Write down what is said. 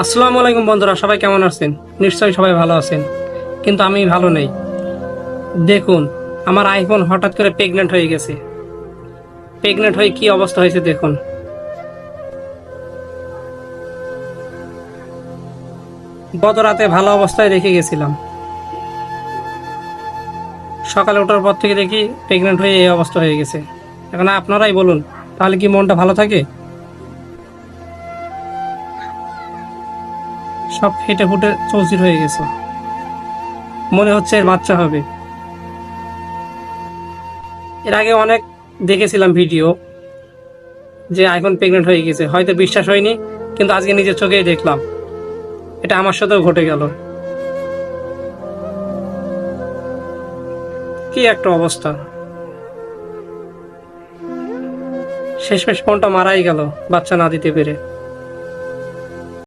আসসালামু আলাইকুম বন্ধুরা, সবাই কেমন আছেন? নিশ্চয়ই সবাই ভালো আছেন, কিন্তু আমি ভালো নেই। দেখুন, আমার আইফোন হঠাৎ করে প্রেগনেন্ট হয়ে গেছে। প্রেগনেন্ট হয়ে কি অবস্থা হয়েছে দেখুন। গত রাতে ভালো অবস্থায় রেখে গেছিলাম, সকালে ওঠার পর থেকে দেখি প্রেগনেন্ট হয়ে এই অবস্থা হয়ে গেছে। এখন আপনারাই বলুন, তাহলে কি মনটা ভালো থাকে? সব ফেটে ফুটে চৌচির হয়ে গেছে, মনে হচ্ছে এর বাচ্চা হবে। এর আগে অনেক দেখেছিলাম ভিডিও যে আইফোন প্রেগনেন্ট হয়ে গেছে, হয়তো বিশ্বাস হয়নি, কিন্তু আজকে নিজের চোখেই দেখলাম। এটা আমার সাথেও ঘটে গেল। কি একটা অবস্থা! শেষমেশ ফোনটা মারাই গেল বাচ্চা না দিতে পেরে।